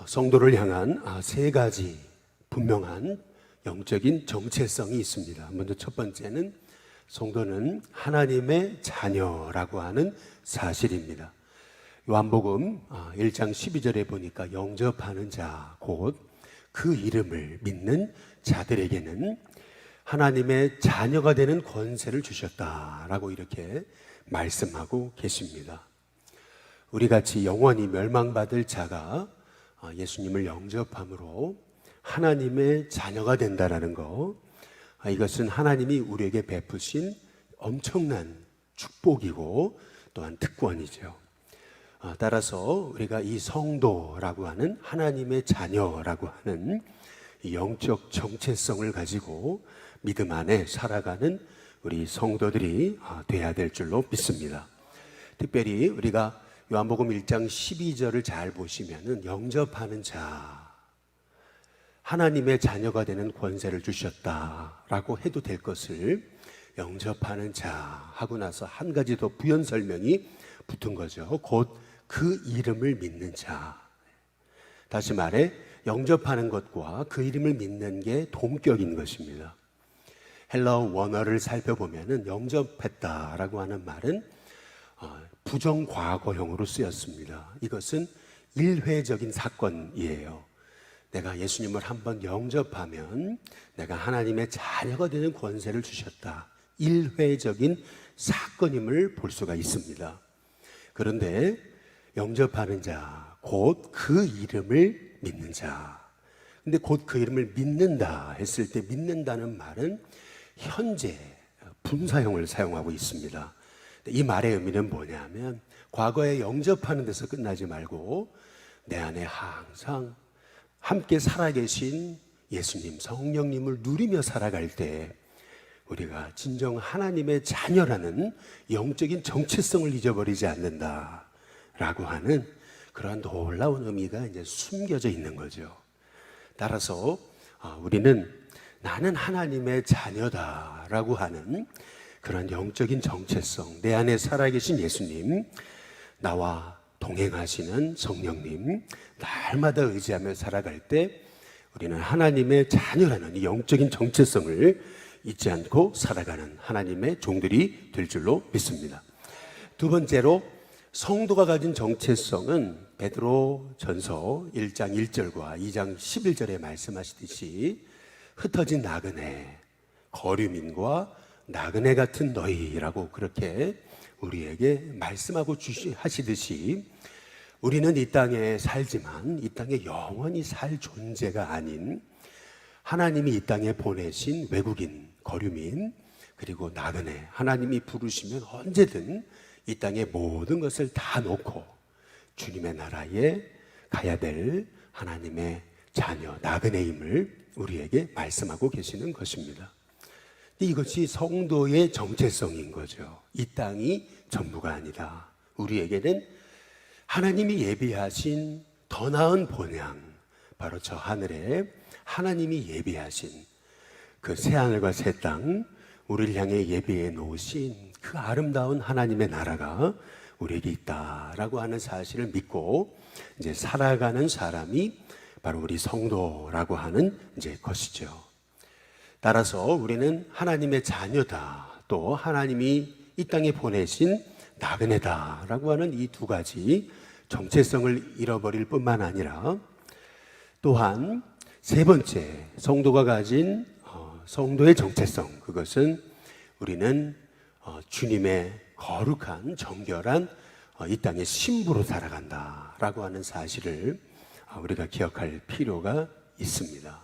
성도를 향한 세 가지 분명한 영적인 정체성이 있습니다. 먼저 첫 번째는 성도는 하나님의 자녀라고 하는 사실입니다. 요한복음 1장 12절에 보니까 영접하는 자, 곧 그 이름을 믿는 자들에게는 하나님의 자녀가 되는 권세를 주셨다라고 이렇게 말씀하고 계십니다. 우리같이 영원히 멸망받을 자가 예수님을 영접함으로 하나님의 자녀가 된다는 거, 이것은 하나님이 우리에게 베푸신 엄청난 축복이고 또한 특권이죠. 따라서 우리가 이 성도라고 하는 하나님의 자녀라고 하는 영적 정체성을 가지고 믿음 안에 살아가는 우리 성도들이 돼야 될 줄로 믿습니다. 특별히 우리가 요한복음 1장 12절을 잘 보시면은 영접하는 자, 하나님의 자녀가 되는 권세를 주셨다라고 해도 될 것을 영접하는 자 하고 나서 한 가지 더 부연 설명이 붙은 거죠. 곧 그 이름을 믿는 자. 다시 말해 영접하는 것과 그 이름을 믿는 게 동격인 것입니다. 헬라어 원어를 살펴보면은 영접했다라고 하는 말은 부정과거형으로 쓰였습니다. 이것은 일회적인 사건이에요. 내가 예수님을 한번 영접하면 내가 하나님의 자녀가 되는 권세를 주셨다. 일회적인 사건임을 볼 수가 있습니다. 그런데 영접하는 자, 곧 그 이름을 믿는 자. 근데 곧 그 이름을 믿는다 했을 때 믿는다는 말은 현재 분사형을 사용하고 있습니다. 이 말의 의미는 뭐냐면 과거에 영접하는 데서 끝나지 말고 내 안에 항상 함께 살아계신 예수님, 성령님을 누리며 살아갈 때 우리가 진정 하나님의 자녀라는 영적인 정체성을 잊어버리지 않는다라고 하는 그러한 놀라운 의미가 이제 숨겨져 있는 거죠. 따라서 우리는 나는 하나님의 자녀다라고 하는 그런 영적인 정체성, 내 안에 살아계신 예수님, 나와 동행하시는 성령님, 날마다 의지하며 살아갈 때 우리는 하나님의 자녀라는 이 영적인 정체성을 잊지 않고 살아가는 하나님의 종들이 될 줄로 믿습니다. 두 번째로 성도가 가진 정체성은 베드로 전서 1장 1절과 2장 11절에 말씀하시듯이 흩어진 나그네, 거류민과 나그네 같은 너희라고 그렇게 우리에게 말씀하고 하시듯이 우리는 이 땅에 살지만 이 땅에 영원히 살 존재가 아닌 하나님이 이 땅에 보내신 외국인, 거류민, 그리고 나그네, 하나님이 부르시면 언제든 이 땅의 모든 것을 다 놓고 주님의 나라에 가야 될 하나님의 자녀, 나그네임을 우리에게 말씀하고 계시는 것입니다. 이것이 성도의 정체성인 거죠. 이 땅이 전부가 아니라 우리에게는 하나님이 예비하신 더 나은 본향, 바로 저 하늘에 하나님이 예비하신 그 새하늘과 새 땅, 우리를 향해 예비해 놓으신 그 아름다운 하나님의 나라가 우리에게 있다라고 하는 사실을 믿고 이제 살아가는 사람이 바로 우리 성도라고 하는 이제 것이죠. 따라서 우리는 하나님의 자녀다, 또 하나님이 이 땅에 보내신 나그네다라고 하는 이 두 가지 정체성을 잃어버릴 뿐만 아니라 또한 세 번째 성도가 가진 성도의 정체성, 그것은 우리는 주님의 거룩한 정결한 이 땅의 신부로 살아간다라고 하는 사실을 우리가 기억할 필요가 있습니다.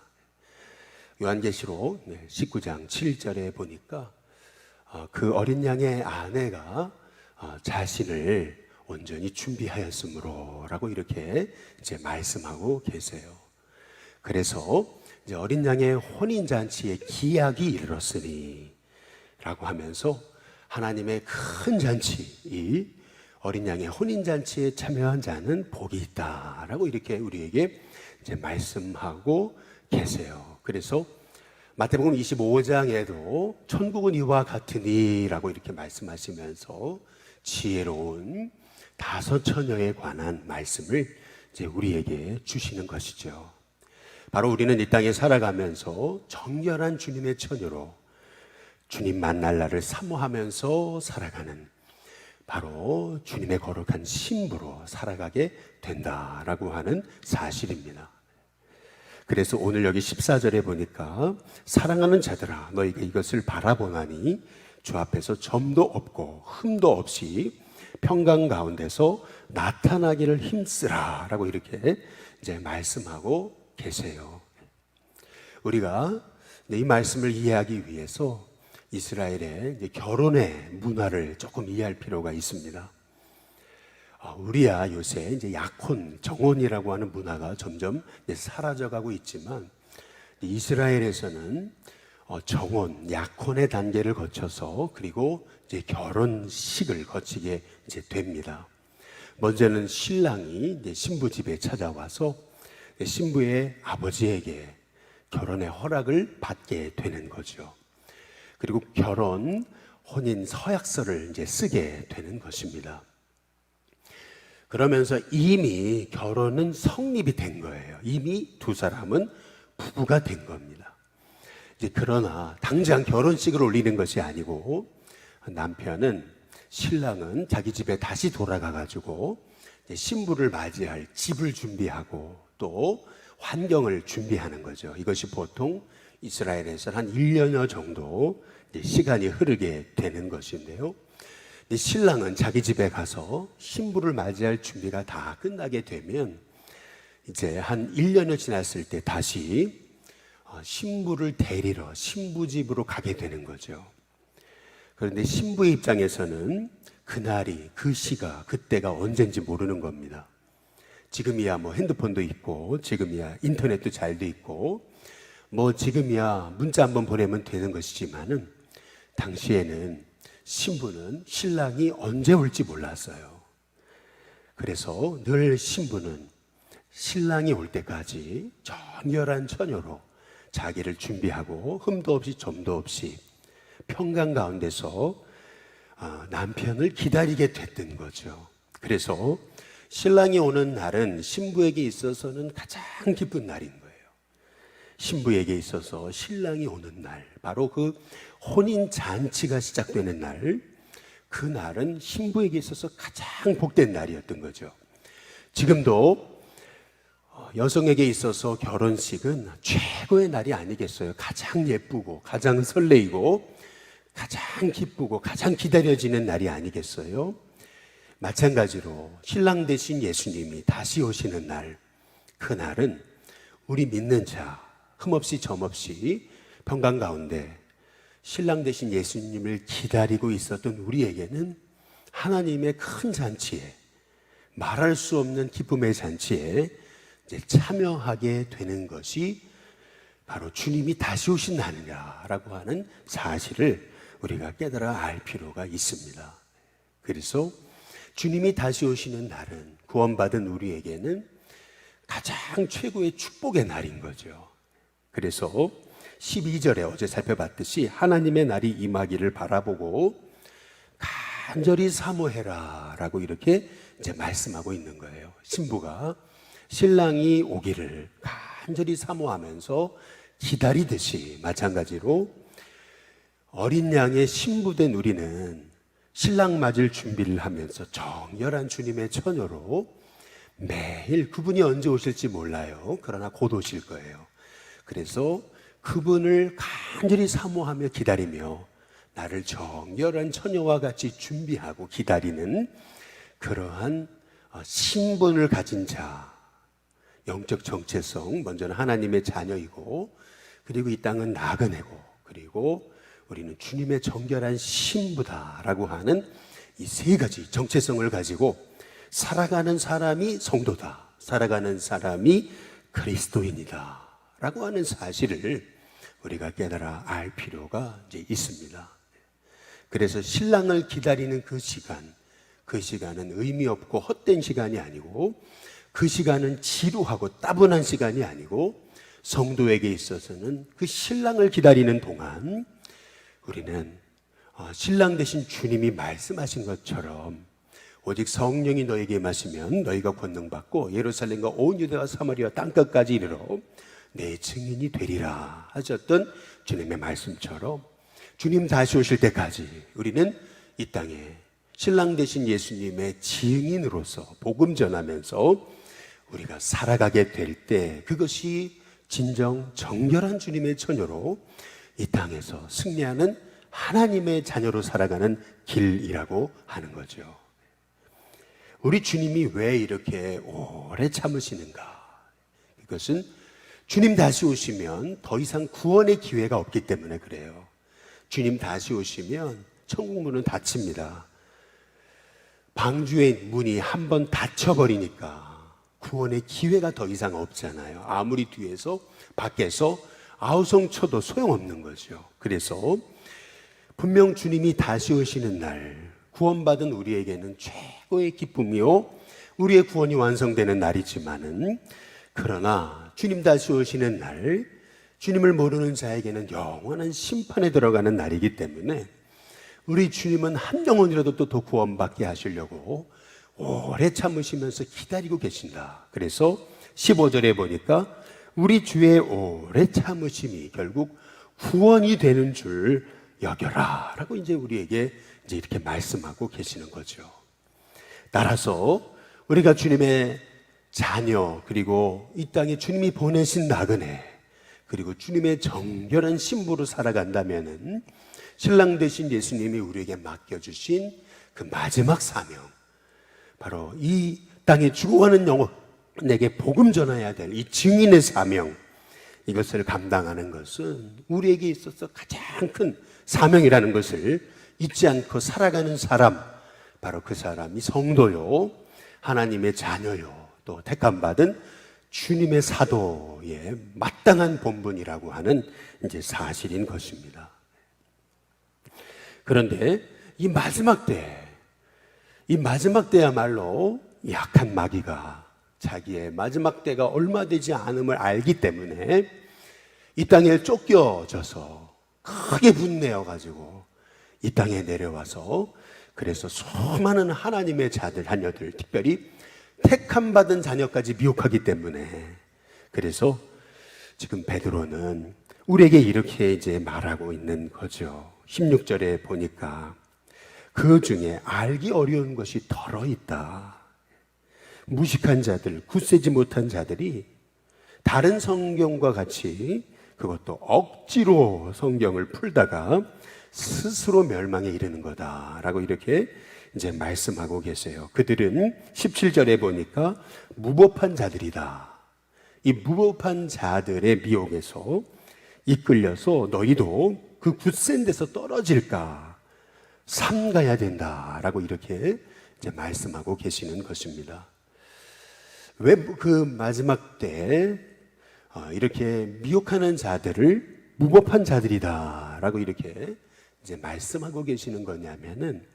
요한계시록 19장 7절에 보니까 그 어린 양의 아내가 자신을 온전히 준비하였으므로 라고 이렇게 이제 말씀하고 계세요. 그래서 이제 어린 양의 혼인잔치의 기약이 이르렀으니 라고 하면서 하나님의 큰 잔치, 이 어린 양의 혼인잔치에 참여한 자는 복이 있다라고 이렇게 우리에게 이제 말씀하고 계세요. 그래서 마태복음 25장에도 천국은 이와 같으니 라고 이렇게 말씀하시면서 지혜로운 5 처녀에 관한 말씀을 이제 우리에게 주시는 것이죠. 바로 우리는 이 땅에 살아가면서 정결한 주님의 처녀로 주님 만날 날을 사모하면서 살아가는, 바로 주님의 거룩한 신부로 살아가게 된다라고 하는 사실입니다. 그래서 오늘 여기 14절에 보니까 사랑하는 자들아 너희가 이것을 바라보나니 주 앞에서 점도 없고 흠도 없이 평강 가운데서 나타나기를 힘쓰라 라고 이렇게 이제 말씀하고 계세요. 우리가 이 말씀을 이해하기 위해서 이스라엘의 이제 결혼의 문화를 조금 이해할 필요가 있습니다. 우리야 요새 이제 약혼, 정혼이라고 하는 문화가 점점 사라져가고 있지만 이스라엘에서는 정혼, 약혼의 단계를 거쳐서 그리고 이제 결혼식을 거치게 이제 됩니다. 먼저는 신랑이 이제 신부 집에 찾아와서 신부의 아버지에게 결혼의 허락을 받게 되는 거죠. 그리고 결혼, 혼인 서약서를 이제 쓰게 되는 것입니다. 그러면서 이미 결혼은 성립이 된 거예요. 이미 두 사람은 부부가 된 겁니다. 이제 그러나 당장 결혼식을 올리는 것이 아니고 남편은, 신랑은 자기 집에 다시 돌아가 가지고 신부를 맞이할 집을 준비하고 또 환경을 준비하는 거죠. 이것이 보통 이스라엘에서는 한 1년여 정도 시간이 흐르게 되는 것인데요. 신랑은 자기 집에 가서 신부를 맞이할 준비가 다 끝나게 되면 이제 한 1년여 지났을 때 다시 신부를 데리러 신부 집으로 가게 되는 거죠. 그런데 신부의 입장에서는 그날이, 그 시가, 그때가 언젠지 모르는 겁니다. 지금이야 뭐 핸드폰도 있고, 지금이야 인터넷도 잘 돼 있고, 뭐 지금이야 문자 한번 보내면 되는 것이지만은 당시에는 신부는 신랑이 언제 올지 몰랐어요. 그래서 늘 신부는 신랑이 올 때까지 정결한 처녀로 자기를 준비하고 흠도 없이 점도 없이 평강 가운데서 남편을 기다리게 됐던 거죠. 그래서 신랑이 오는 날은 신부에게 있어서는 가장 기쁜 날인 거예요. 신부에게 있어서 신랑이 오는 날, 바로 그 혼인 잔치가 시작되는 날, 그 날은 신부에게 있어서 가장 복된 날이었던 거죠. 지금도 여성에게 있어서 결혼식은 최고의 날이 아니겠어요. 가장 예쁘고 가장 설레이고 가장 기쁘고 가장 기다려지는 날이 아니겠어요. 마찬가지로 신랑 되신 예수님이 다시 오시는 날, 그 날은 우리 믿는 자 흠없이 점없이 평강 가운데 신랑 되신 예수님을 기다리고 있었던 우리에게는 하나님의 큰 잔치에, 말할 수 없는 기쁨의 잔치에 이제 참여하게 되는 것이 바로 주님이 다시 오신 날이라고 하는 사실을 우리가 깨달아 알 필요가 있습니다. 그래서 주님이 다시 오시는 날은 구원받은 우리에게는 가장 최고의 축복의 날인 거죠. 그래서 12절에 어제 살펴봤듯이 하나님의 날이 임하기를 바라보고 간절히 사모해라 라고 이렇게 이제 말씀하고 있는 거예요. 신부가 신랑이 오기를 간절히 사모하면서 기다리듯이 마찬가지로 어린 양의 신부된 우리는 신랑 맞을 준비를 하면서 정결한 주님의 처녀로 매일, 그분이 언제 오실지 몰라요. 그러나 곧 오실 거예요. 그래서 그분을 간절히 사모하며 기다리며 나를 정결한 처녀와 같이 준비하고 기다리는 그러한 신분을 가진 자, 영적 정체성, 먼저는 하나님의 자녀이고, 그리고 이 땅은 나그네고, 그리고 우리는 주님의 정결한 신부다라고 하는 이 세 가지 정체성을 가지고 살아가는 사람이 성도다, 살아가는 사람이 그리스도인이다 라고 하는 사실을 우리가 깨달아 알 필요가 이제 있습니다. 그래서 신랑을 기다리는 그 시간은 의미 없고 헛된 시간이 아니고, 그 시간은 지루하고 따분한 시간이 아니고, 성도에게 있어서는 그 신랑을 기다리는 동안 우리는 신랑 되신 주님이 말씀하신 것처럼 오직 성령이 너에게 임하시면 너희가 권능받고 예루살렘과 온 유대와 사마리아 땅끝까지 이르러 내 증인이 되리라 하셨던 주님의 말씀처럼 주님 다시 오실 때까지 우리는 이 땅에 신랑 되신 예수님의 증인으로서 복음 전하면서 우리가 살아가게 될 때 그것이 진정 정결한 주님의 처녀로 이 땅에서 승리하는 하나님의 자녀로 살아가는 길이라고 하는 거죠. 우리 주님이 왜 이렇게 오래 참으시는가? 이것은 주님 다시 오시면 더 이상 구원의 기회가 없기 때문에 그래요. 주님 다시 오시면 천국 문은 닫힙니다. 방주의 문이 한번 닫혀버리니까 구원의 기회가 더 이상 없잖아요. 아무리 뒤에서 밖에서 아우성 쳐도 소용없는 거죠. 그래서 분명 주님이 다시 오시는 날 구원받은 우리에게는 최고의 기쁨이요 우리의 구원이 완성되는 날이지만은 그러나 주님 다시 오시는 날 주님을 모르는 자에게는 영원한 심판에 들어가는 날이기 때문에 우리 주님은 한 영혼이라도 또 더 구원받게 하시려고 오래 참으시면서 기다리고 계신다. 그래서 15절에 보니까 우리 주의 오래 참으심이 결국 구원이 되는 줄 여겨라 라고 이제 우리에게 이제 이렇게 말씀하고 계시는 거죠. 따라서 우리가 주님의 자녀 그리고 이 땅에 주님이 보내신 나그네 그리고 주님의 정결한 신부로 살아간다면은 신랑 되신 예수님이 우리에게 맡겨주신 그 마지막 사명 바로 이 땅에 죽어가는 영혼에게 복음 전해야 될 이 증인의 사명 이것을 감당하는 것은 우리에게 있어서 가장 큰 사명이라는 것을 잊지 않고 살아가는 사람 바로 그 사람이 성도요 하나님의 자녀요 또 택함받은 주님의 사도의 마땅한 본분이라고 하는 이제 사실인 것입니다. 그런데 이 마지막 때야말로 약한 마귀가 자기의 마지막 때가 얼마 되지 않음을 알기 때문에 이 땅에 쫓겨져서 크게 분내어 가지고 이 땅에 내려와서 그래서 수많은 하나님의 자녀들 특별히 택함 받은 자녀까지 미혹하기 때문에 그래서 지금 베드로는 우리에게 이렇게 이제 말하고 있는 거죠. 16절에 보니까 그 중에 알기 어려운 것이 덜어 있다. 무식한 자들, 굳세지 못한 자들이 다른 성경과 같이 그것도 억지로 성경을 풀다가 스스로 멸망에 이르는 거다라고 이렇게 이제 말씀하고 계세요. 그들은 17절에 보니까 무법한 자들이다. 이 무법한 자들의 미혹에서 이끌려서 너희도 그 굳센 데서 떨어질까 삼가야 된다라고 이렇게 이제 말씀하고 계시는 것입니다. 왜 그 마지막 때 이렇게 미혹하는 자들을 무법한 자들이다라고 이렇게 이제 말씀하고 계시는 거냐면은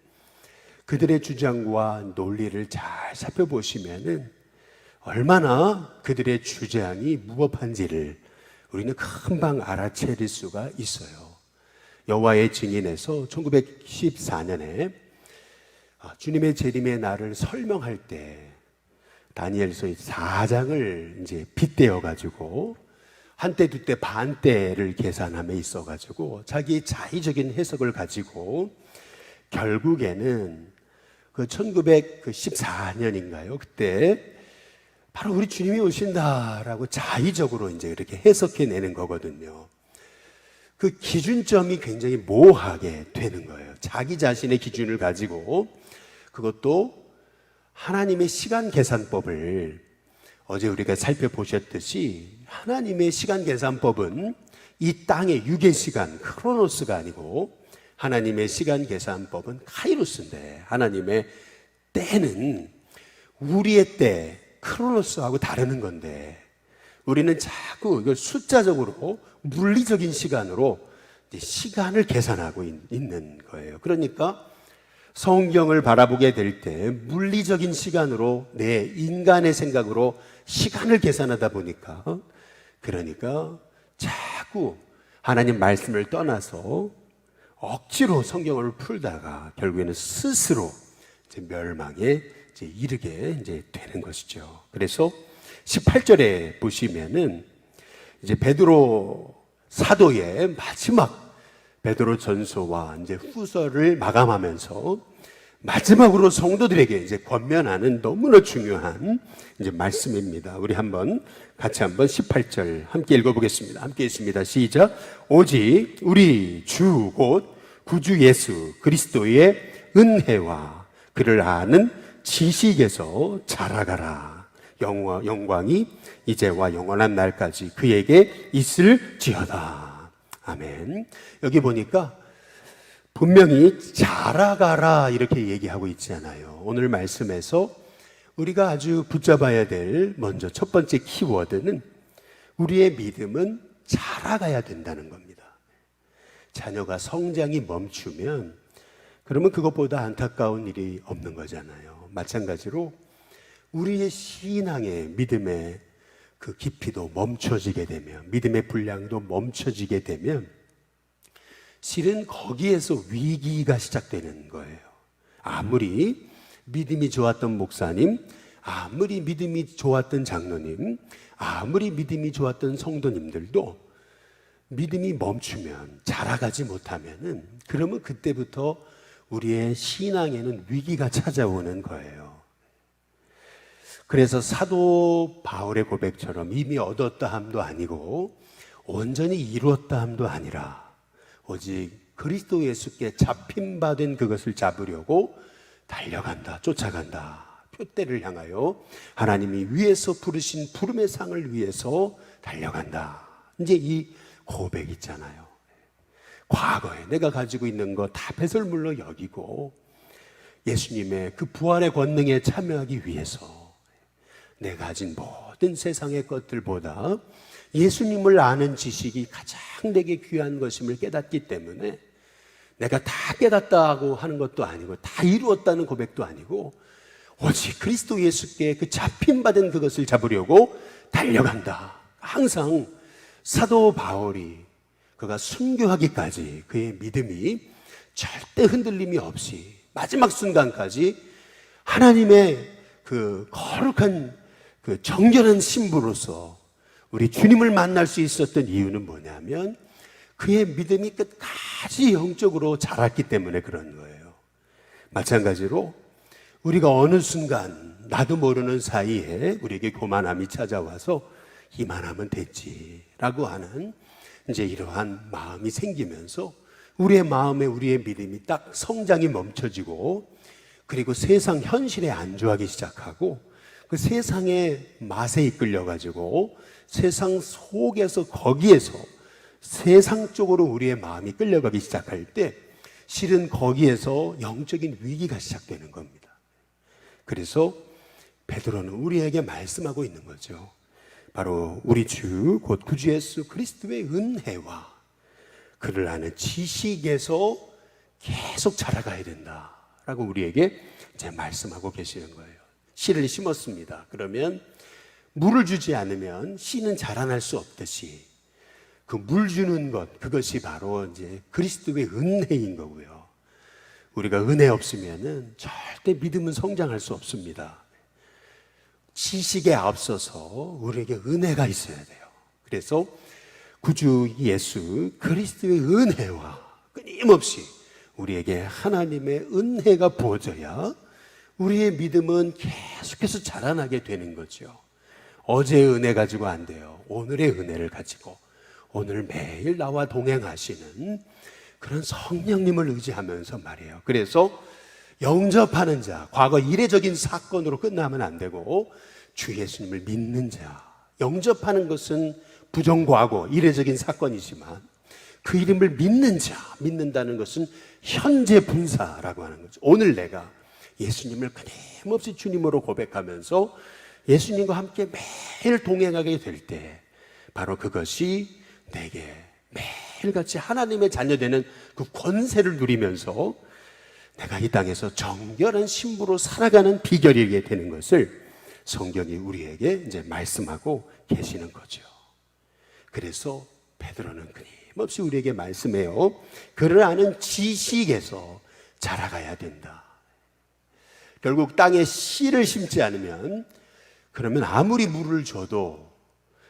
그들의 주장과 논리를 잘 살펴보시면은 얼마나 그들의 주장이 무법한지를 우리는 금방 알아차릴 수가 있어요. 여호와의 증인에서 1914년에 주님의 재림의 날을 설명할 때 다니엘서 4장을 이제 빗대어 가지고 한때 두때 반때를 계산함에 있어 가지고 자기의 자의적인 해석을 가지고 결국에는 그 1914년인가요? 그때 바로 우리 주님이 오신다라고 자의적으로 이제 이렇게 해석해 내는 거거든요. 그 기준점이 굉장히 모호하게 되는 거예요. 자기 자신의 기준을 가지고 그것도 하나님의 시간 계산법을 어제 우리가 살펴보셨듯이 하나님의 시간 계산법은 이 땅의 유괴 시간 크로노스가 아니고 하나님의 시간 계산법은 카이로스인데 하나님의 때는 우리의 때 크로노스하고 다르는 건데 우리는 자꾸 이걸 숫자적으로 물리적인 시간으로 시간을 계산하고 있는 거예요. 그러니까 성경을 바라보게 될 때 물리적인 시간으로 내 인간의 생각으로 시간을 계산하다 보니까 그러니까 자꾸 하나님 말씀을 떠나서 억지로 성경을 풀다가 결국에는 스스로 이제 멸망에 이제 이르게 이제 되는 것이죠. 그래서 18절에 보시면은 이제 베드로 사도의 마지막 베드로 전서와 이제 후서를 마감하면서 마지막으로 성도들에게 이제 권면하는 너무나 중요한 이제 말씀입니다. 우리 같이 한번 18절 함께 읽어보겠습니다. 함께 읽습니다. 시작. 오직 우리 주 곧 구주 예수 그리스도의 은혜와 그를 아는 지식에서 자라가라. 영광이 이제와 영원한 날까지 그에게 있을지어다. 아멘. 여기 보니까 분명히 자라가라 이렇게 얘기하고 있잖아요. 오늘 말씀에서 우리가 아주 붙잡아야 될 먼저 첫 번째 키워드는 우리의 믿음은 자라가야 된다는 겁니다. 자녀가 성장이 멈추면 그러면 그것보다 안타까운 일이 없는 거잖아요. 마찬가지로 우리의 신앙의 믿음의 그 깊이도 멈춰지게 되면, 믿음의 분량도 멈춰지게 되면 실은 거기에서 위기가 시작되는 거예요. 아무리 믿음이 좋았던 목사님, 아무리 믿음이 좋았던 장로님, 아무리 믿음이 좋았던 성도님들도 믿음이 멈추면, 자라가지 못하면은 그러면 그때부터 우리의 신앙에는 위기가 찾아오는 거예요. 그래서 사도 바울의 고백처럼 이미 얻었다 함도 아니고 온전히 이루었다 함도 아니라 오직 그리스도 예수께 잡힌 바 된 그것을 잡으려고 달려간다, 쫓아간다. 표대를 향하여 하나님이 위에서 부르신 부름의 상을 위해서 달려간다. 이제 이 고백 있잖아요. 과거에 내가 가지고 있는 거 다 배설물로 여기고 예수님의 그 부활의 권능에 참여하기 위해서 내가 가진 모든 세상의 것들보다 예수님을 아는 지식이 가장 내게 귀한 것임을 깨닫기 때문에 내가 다 깨닫다고 하는 것도 아니고 다 이루었다는 고백도 아니고 오직 그리스도 예수께 그 잡힌 바 된 그것을 잡으려고 달려간다. 항상 사도 바울이 그가 순교하기까지 그의 믿음이 절대 흔들림이 없이 마지막 순간까지 하나님의 그 거룩한 그 정결한 신부로서 우리 주님을 만날 수 있었던 이유는 뭐냐면 그의 믿음이 끝까지 영적으로 자랐기 때문에 그런 거예요. 마찬가지로 우리가 어느 순간 나도 모르는 사이에 우리에게 교만함이 찾아와서 이만하면 됐지라고 하는 이제 이러한 마음이 생기면서 우리의 마음에 우리의 믿음이 딱 성장이 멈춰지고 그리고 세상 현실에 안주하기 시작하고 그 세상의 맛에 이끌려가지고 세상 속에서 거기에서 세상 쪽으로 우리의 마음이 끌려가기 시작할 때 실은 거기에서 영적인 위기가 시작되는 겁니다. 그래서 베드로는 우리에게 말씀하고 있는 거죠. 바로 우리 주 곧 구주 예수 그리스도의 은혜와 그를 아는 지식에서 계속 자라가야 된다라고 우리에게 이제 말씀하고 계시는 거예요. 씨를 심었습니다. 그러면 물을 주지 않으면 씨는 자라날 수 없듯이 그 물 주는 것, 그것이 바로 이제 그리스도의 은혜인 거고요. 우리가 은혜 없으면은 절대 믿음은 성장할 수 없습니다. 지식에 앞서서 우리에게 은혜가 있어야 돼요. 그래서 구주 예수 그리스도의 은혜와 끊임없이 우리에게 하나님의 은혜가 부어져야 우리의 믿음은 계속해서 자라나게 되는 거죠. 어제의 은혜 가지고 안 돼요. 오늘의 은혜를 가지고 오늘 매일 나와 동행하시는 그런 성령님을 의지하면서 말이에요. 그래서 영접하는 자, 과거 이례적인 사건으로 끝나면 안 되고 주 예수님을 믿는 자, 영접하는 것은 부정과거 이례적인 사건이지만 그 이름을 믿는 자, 믿는다는 것은 현재 분사라고 하는 거죠. 오늘 내가 예수님을 끊임없이 주님으로 고백하면서 예수님과 함께 매일 동행하게 될 때 바로 그것이 내게 매일같이 하나님의 자녀되는 그 권세를 누리면서 내가 이 땅에서 정결한 신부로 살아가는 비결이게 되는 것을 성경이 우리에게 이제 말씀하고 계시는 거죠. 그래서 베드로는 끊임없이 우리에게 말씀해요. 그를 아는 지식에서 자라가야 된다. 결국 땅에 씨를 심지 않으면, 그러면 아무리 물을 줘도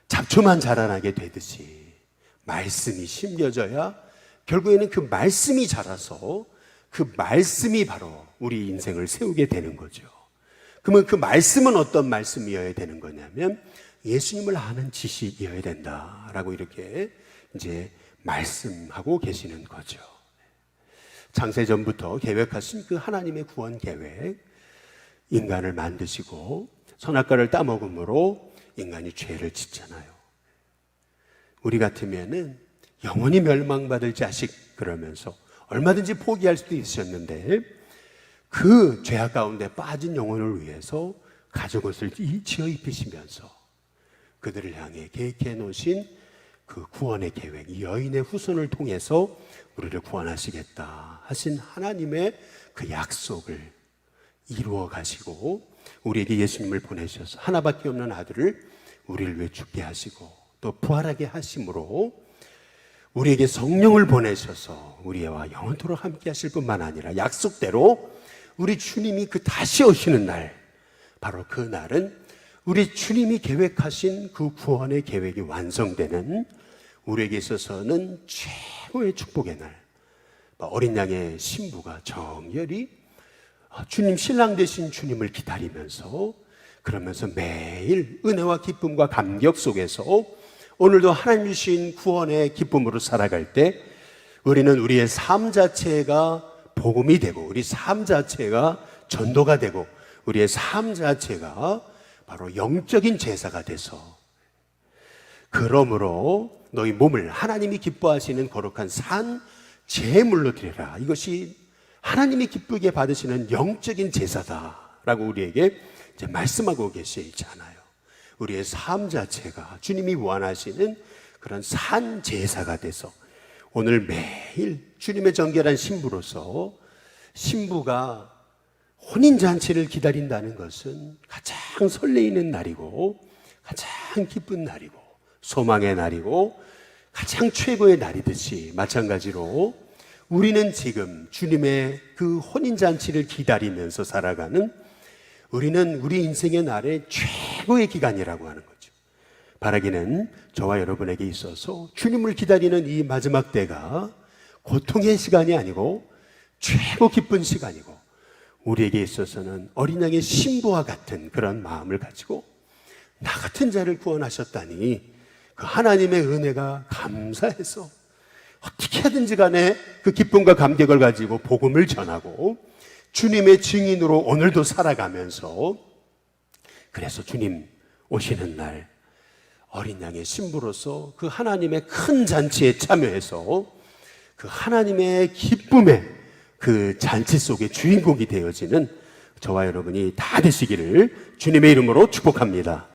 잡초만 자라나게 되듯이 말씀이 심겨져야 결국에는 그 말씀이 자라서 그 말씀이 바로 우리 인생을 세우게 되는 거죠. 그러면 그 말씀은 어떤 말씀이어야 되는 거냐면 예수님을 아는 지식이어야 된다라고 이렇게 이제 말씀하고 계시는 거죠. 창세전부터 계획하신 그 하나님의 구원 계획, 인간을 만드시고 선악과를 따먹음으로 인간이 죄를 짓잖아요. 우리 같으면은 영원히 멸망받을 자식 그러면서 얼마든지 포기할 수도 있었는데, 그 죄악 가운데 빠진 영혼을 위해서 가죽옷을 지어 입히시면서 그들을 향해 계획해 놓으신 그 구원의 계획, 이 여인의 후손을 통해서 우리를 구원하시겠다 하신 하나님의 그 약속을 이루어 가시고 우리에게 예수님을 보내셔서 하나밖에 없는 아들을 우리를 위해 죽게 하시고 또 부활하게 하심으로 우리에게 성령을 보내셔서 우리와 영원토록 함께 하실 뿐만 아니라 약속대로 우리 주님이 그 다시 오시는 날, 바로 그 날은 우리 주님이 계획하신 그 구원의 계획이 완성되는, 우리에게 있어서는 최고의 축복의 날, 어린 양의 신부가 정열이 주님 신랑 되신 주님을 기다리면서, 그러면서 매일 은혜와 기쁨과 감격 속에서 오늘도 하나님 주신 구원의 기쁨으로 살아갈 때 우리는 우리의 삶 자체가 복음이 되고, 우리 삶 자체가 전도가 되고, 우리의 삶 자체가 바로 영적인 제사가 돼서, 그러므로 너희 몸을 하나님이 기뻐하시는 거룩한 산 제물로 드려라, 이것이 하나님이 기쁘게 받으시는 영적인 제사다라고 우리에게 이제 말씀하고 계시잖아요. 우리의 삶 자체가 주님이 원하시는 그런 산 제사가 돼서 오늘 매일 주님의 정결한 신부로서, 신부가 혼인잔치를 기다린다는 것은 가장 설레이는 날이고 가장 기쁜 날이고 소망의 날이고 가장 최고의 날이듯이, 마찬가지로 우리는 지금 주님의 그 혼인잔치를 기다리면서 살아가는, 우리는 우리 인생의 날의 최고의 기간이라고 하는 거죠. 바라기는 저와 여러분에게 있어서 주님을 기다리는 이 마지막 때가 고통의 시간이 아니고 최고 기쁜 시간이고, 우리에게 있어서는 어린 양의 신부와 같은 그런 마음을 가지고 나 같은 자를 구원하셨다니 그 하나님의 은혜가 감사해서 어떻게 하든지 간에 그 기쁨과 감격을 가지고 복음을 전하고 주님의 증인으로 오늘도 살아가면서, 그래서 주님 오시는 날 어린 양의 신부로서 그 하나님의 큰 잔치에 참여해서 그 하나님의 기쁨의 그 잔치 속의 주인공이 되어지는 저와 여러분이 다 되시기를 주님의 이름으로 축복합니다.